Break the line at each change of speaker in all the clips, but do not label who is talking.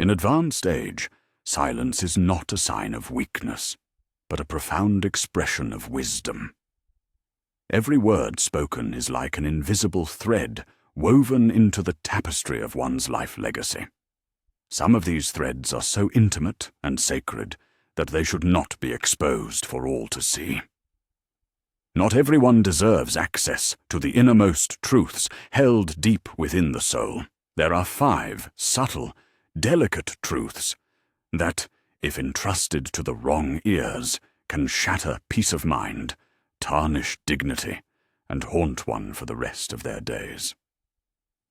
In advanced age, silence is not a sign of weakness, but a profound expression of wisdom. Every word spoken is like an invisible thread woven into the tapestry of one's life legacy. Some of these threads are so intimate and sacred that they should not be exposed for all to see. Not everyone deserves access to the innermost truths held deep within the soul. There are 5 subtle, delicate truths that, if entrusted to the wrong ears, can shatter peace of mind, tarnish dignity, and haunt one for the rest of their days.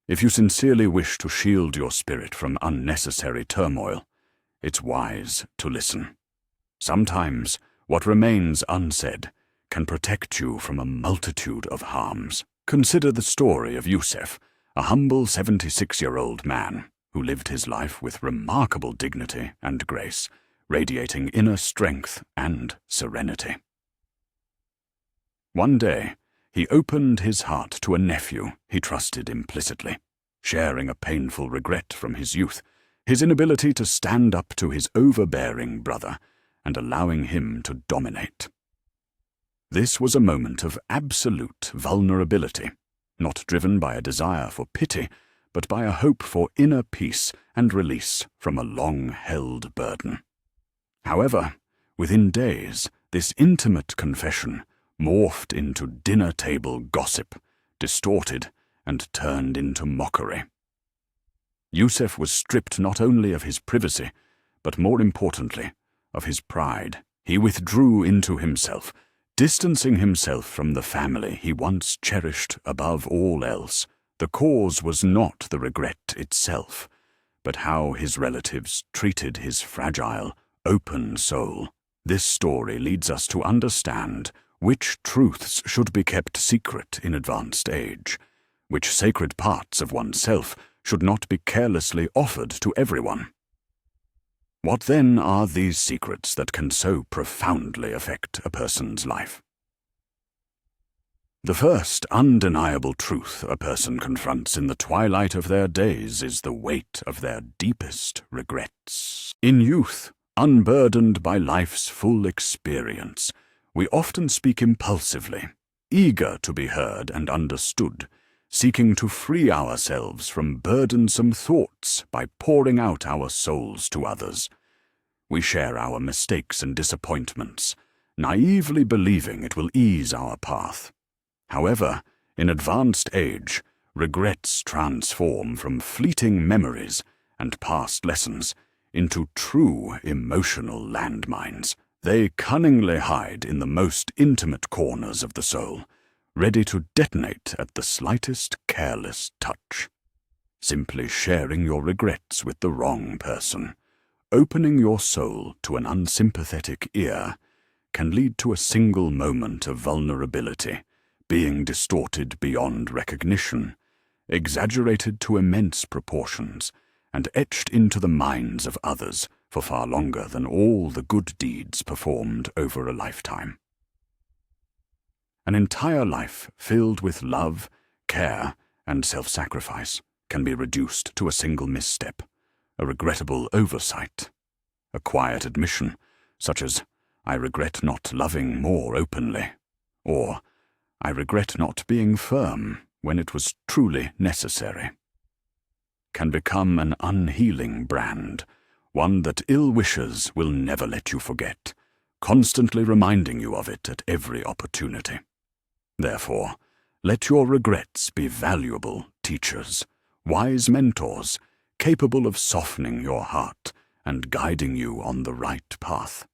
If you sincerely wish to shield your spirit from unnecessary turmoil, it's wise to listen. Sometimes what remains unsaid can protect you from a multitude of harms. Consider the story of Yusuf, a humble 76-year-old man who lived his life with remarkable dignity and grace, radiating inner strength and serenity. One day, he opened his heart to a nephew he trusted implicitly, sharing a painful regret from his youth, his inability to stand up to his overbearing brother and allowing him to dominate. This was a moment of absolute vulnerability, not driven by a desire for pity, but by a hope for inner peace and release from a long-held burden. However, within days, this intimate confession morphed into dinner-table gossip, distorted and turned into mockery. Yusuf was stripped not only of his privacy, but more importantly, of his pride. He withdrew into himself, distancing himself from the family he once cherished above all else. The cause was not the regret itself, but how his relatives treated his fragile, open soul. This story leads us to understand which truths should be kept secret in advanced age, which sacred parts of oneself should not be carelessly offered to everyone. What then are these secrets that can so profoundly affect a person's life? The first undeniable truth a person confronts in the twilight of their days is the weight of their deepest regrets. In youth, unburdened by life's full experience, we often speak impulsively, eager to be heard and understood, seeking to free ourselves from burdensome thoughts by pouring out our souls to others. We share our mistakes and disappointments, naively believing it will ease our path. However, in advanced age, regrets transform from fleeting memories and past lessons into true emotional landmines. They cunningly hide in the most intimate corners of the soul, ready to detonate at the slightest careless touch. Simply sharing your regrets with the wrong person, opening your soul to an unsympathetic ear, can lead to a single moment of vulnerability, being distorted beyond recognition, exaggerated to immense proportions, and etched into the minds of others for far longer than all the good deeds performed over a lifetime. An entire life filled with love, care, and self-sacrifice can be reduced to a single misstep, a regrettable oversight, a quiet admission, such as, "I regret not loving more openly," or "I regret not being firm when it was truly necessary," can become an unhealing brand, one that ill wishers will never let you forget, constantly reminding you of it at every opportunity. Therefore, let your regrets be valuable teachers, wise mentors, capable of softening your heart and guiding you on the right path.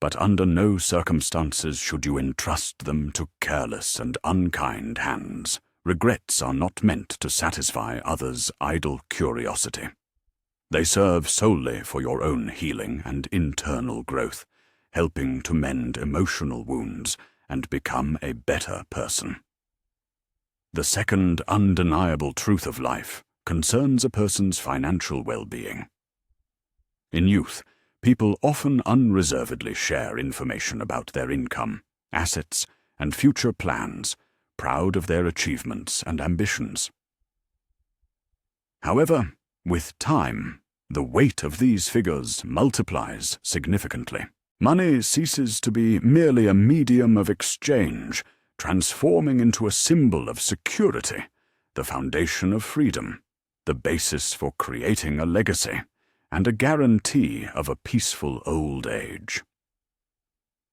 But under no circumstances should you entrust them to careless and unkind hands. Regrets are not meant to satisfy others' idle curiosity. They serve solely for your own healing and internal growth, helping to mend emotional wounds and become a better person. The second undeniable truth of life concerns a person's financial well-being. In youth, people often unreservedly share information about their income, assets, and future plans, proud of their achievements and ambitions. However, with time, the weight of these figures multiplies significantly. Money ceases to be merely a medium of exchange, transforming into a symbol of security, the foundation of freedom, the basis for creating a legacy, and a guarantee of a peaceful old age.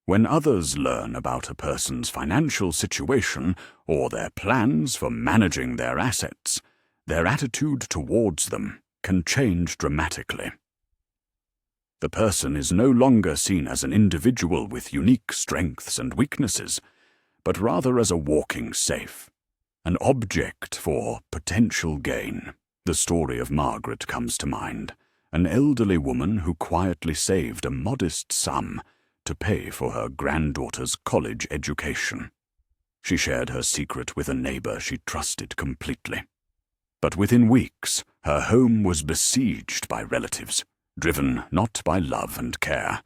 When others learn about a person's financial situation or their plans for managing their assets, their attitude towards them can change dramatically. The person is no longer seen as an individual with unique strengths and weaknesses, but rather as a walking safe, an object for potential gain. The story of Margaret comes to mind, an elderly woman who quietly saved a modest sum to pay for her granddaughter's college education. She shared her secret with a neighbor she trusted completely. But within weeks, her home was besieged by relatives, driven not by love and care,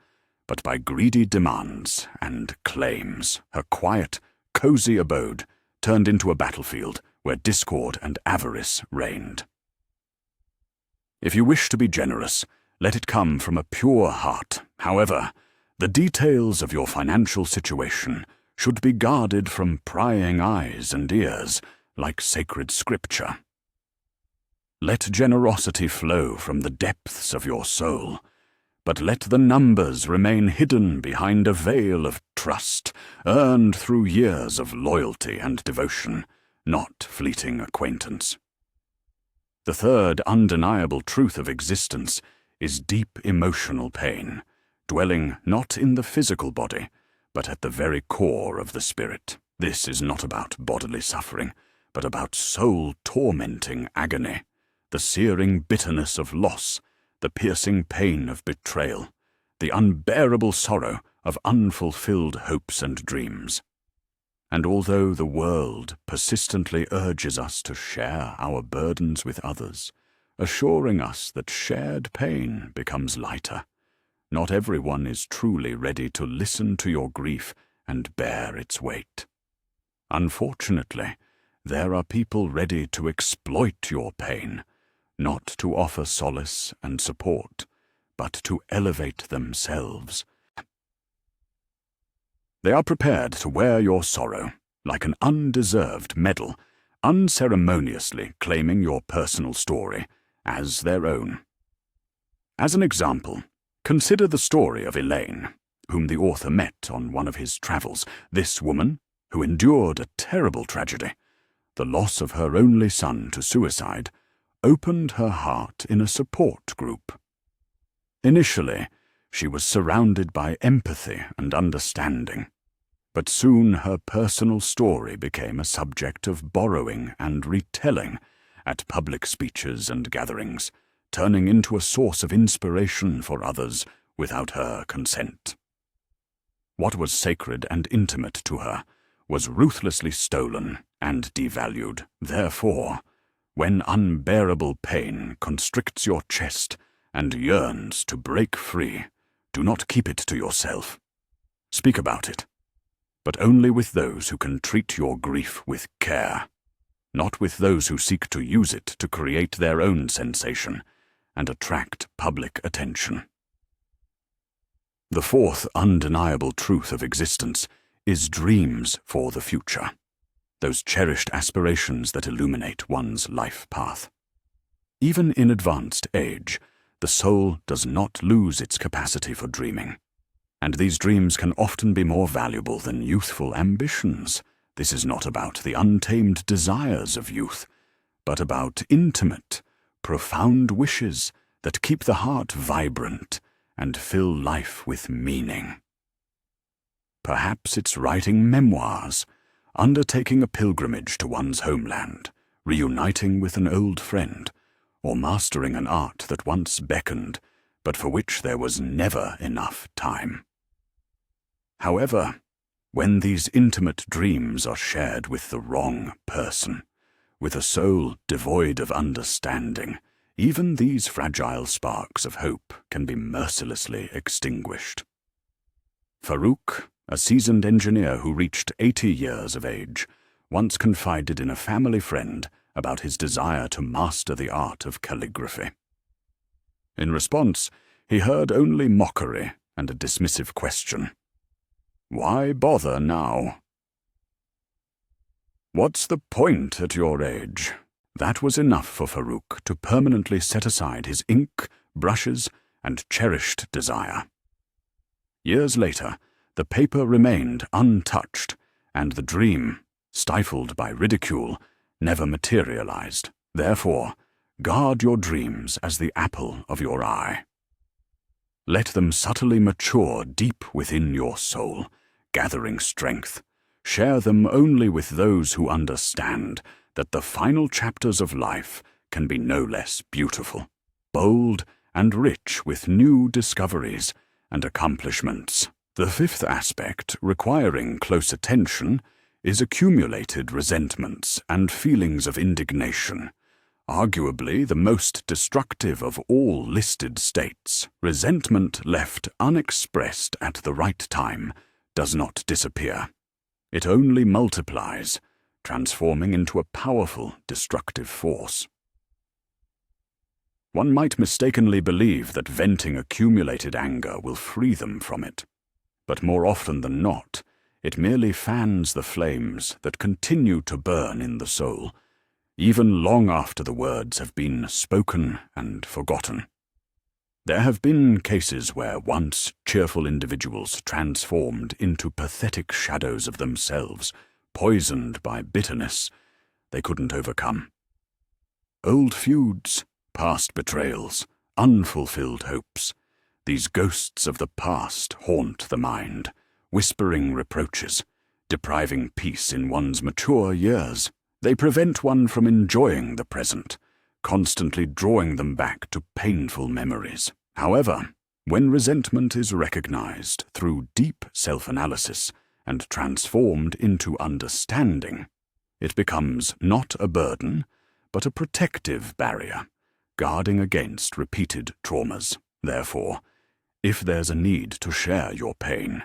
but by greedy demands and claims. Her quiet, cozy abode turned into a battlefield where discord and avarice reigned. If you wish to be generous, let it come from a pure heart. However, the details of your financial situation should be guarded from prying eyes and ears like sacred scripture. Let generosity flow from the depths of your soul, but let the numbers remain hidden behind a veil of trust earned through years of loyalty and devotion, not fleeting acquaintance. The third undeniable truth of existence is deep emotional pain, dwelling not in the physical body, but at the very core of the spirit. This is not about bodily suffering, but about soul-tormenting agony, the searing bitterness of loss, the piercing pain of betrayal, the unbearable sorrow of unfulfilled hopes and dreams. And although the world persistently urges us to share our burdens with others, assuring us that shared pain becomes lighter, not everyone is truly ready to listen to your grief and bear its weight. Unfortunately, there are people ready to exploit your pain, not to offer solace and support, but to elevate themselves. They are prepared to wear your sorrow like an undeserved medal, unceremoniously claiming your personal story as their own. As an example, consider the story of Elaine, whom the author met on one of his travels. This woman, who endured a terrible tragedy, the loss of her only son to suicide, opened her heart in a support group. Initially, she was surrounded by empathy and understanding, but soon her personal story became a subject of borrowing and retelling at public speeches and gatherings, turning into a source of inspiration for others without her consent. What was sacred and intimate to her was ruthlessly stolen and devalued. Therefore, when unbearable pain constricts your chest and yearns to break free, do not keep it to yourself. Speak about it, but only with those who can treat your grief with care, not with those who seek to use it to create their own sensation and attract public attention. The fourth undeniable truth of existence is dreams for the future, those cherished aspirations that illuminate one's life path. Even in advanced age, the soul does not lose its capacity for dreaming, and these dreams can often be more valuable than youthful ambitions. This is not about the untamed desires of youth, but about intimate, profound wishes that keep the heart vibrant and fill life with meaning. Perhaps it's writing memoirs, undertaking a pilgrimage to one's homeland, reuniting with an old friend, or mastering an art that once beckoned, but for which there was never enough time. However, when these intimate dreams are shared with the wrong person, with a soul devoid of understanding, even these fragile sparks of hope can be mercilessly extinguished. Farouk, a seasoned engineer who reached 80 years of age, once confided in a family friend about his desire to master the art of calligraphy. In response, he heard only mockery and a dismissive question. Why bother now? What's the point at your age? That was enough for Farouk to permanently set aside his ink, brushes, and cherished desire. Years later, the paper remained untouched, and the dream, stifled by ridicule, never materialized. Therefore, guard your dreams as the apple of your eye. Let them subtly mature deep within your soul, gathering strength. Share them only with those who understand that the final chapters of life can be no less beautiful, bold, and rich with new discoveries and accomplishments. The fifth aspect, requiring close attention, is accumulated resentments and feelings of indignation. Arguably the most destructive of all listed states, resentment left unexpressed at the right time does not disappear. It only multiplies, transforming into a powerful, destructive force. One might mistakenly believe that venting accumulated anger will free them from it, but more often than not, it merely fans the flames that continue to burn in the soul, even long after the words have been spoken and forgotten. There have been cases where once cheerful individuals transformed into pathetic shadows of themselves, poisoned by bitterness they couldn't overcome. Old feuds, past betrayals, unfulfilled hopes, these ghosts of the past haunt the mind, whispering reproaches, depriving peace in one's mature years. They prevent one from enjoying the present, constantly drawing them back to painful memories. However, when resentment is recognized through deep self-analysis and transformed into understanding, it becomes not a burden, but a protective barrier, guarding against repeated traumas. Therefore, if there's a need to share your pain,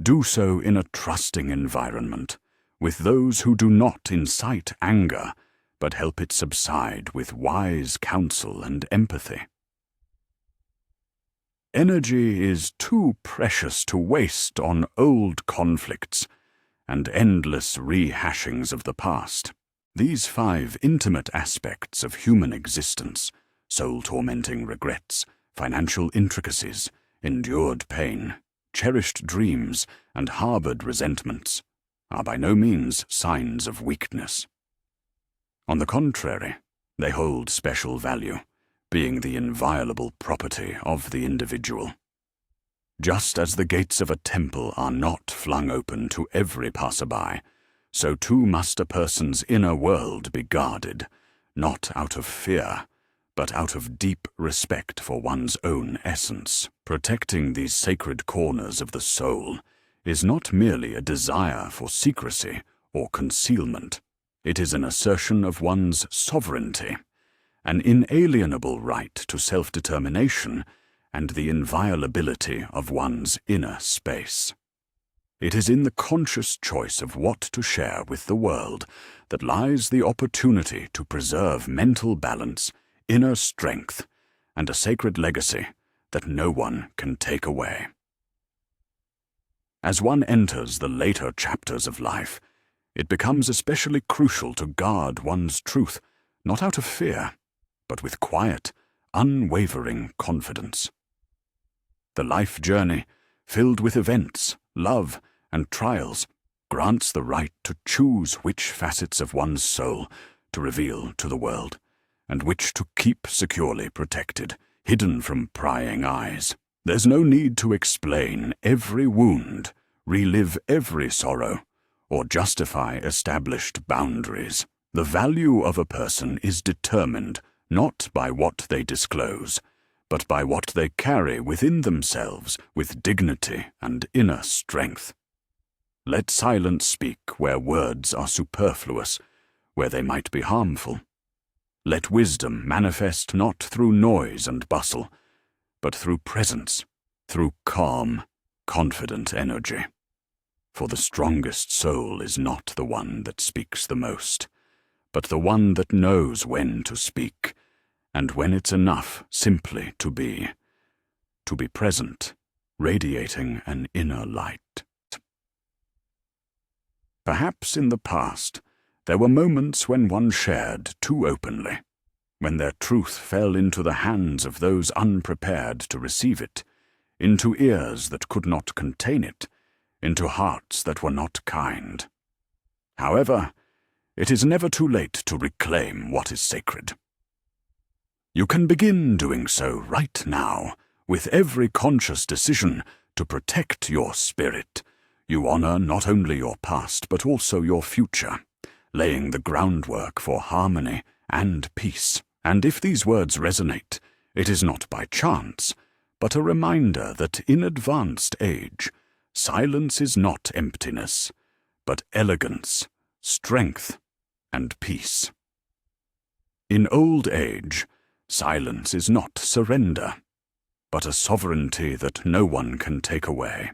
do so in a trusting environment, with those who do not incite anger, but help it subside with wise counsel and empathy. Energy is too precious to waste on old conflicts and endless rehashings of the past. These 5 intimate aspects of human existence, soul-tormenting regrets, financial intricacies, endured pain, cherished dreams, and harbored resentments, are by no means signs of weakness. On the contrary, they hold special value, being the inviolable property of the individual. Just as the gates of a temple are not flung open to every passerby, so too must a person's inner world be guarded, not out of fear, but out of deep respect for one's own essence. Protecting these sacred corners of the soul is not merely a desire for secrecy or concealment. It is an assertion of one's sovereignty, an inalienable right to self-determination, and the inviolability of one's inner space. It is in the conscious choice of what to share with the world that lies the opportunity to preserve mental balance, inner strength, and a sacred legacy that no one can take away. As one enters the later chapters of life, it becomes especially crucial to guard one's truth, not out of fear, but with quiet, unwavering confidence. The life journey, filled with events, love, and trials, grants the right to choose which facets of one's soul to reveal to the world, and which to keep securely protected, hidden from prying eyes. There's no need to explain every wound, relive every sorrow, or justify established boundaries. The value of a person is determined not by what they disclose, but by what they carry within themselves with dignity and inner strength. Let silence speak where words are superfluous, where they might be harmful. Let wisdom manifest not through noise and bustle, but through presence, through calm, confident energy. For the strongest soul is not the one that speaks the most, but the one that knows when to speak, and when it's enough simply to be present, radiating an inner light. Perhaps in the past, there were moments when one shared too openly, when their truth fell into the hands of those unprepared to receive it, into ears that could not contain it, into hearts that were not kind. However, it is never too late to reclaim what is sacred. You can begin doing so right now, with every conscious decision to protect your spirit. You honor not only your past but also your future, laying the groundwork for harmony and peace. And if these words resonate, it is not by chance, but a reminder that in advanced age, silence is not emptiness, but elegance, strength, and peace. In old age, silence is not surrender, but a sovereignty that no one can take away.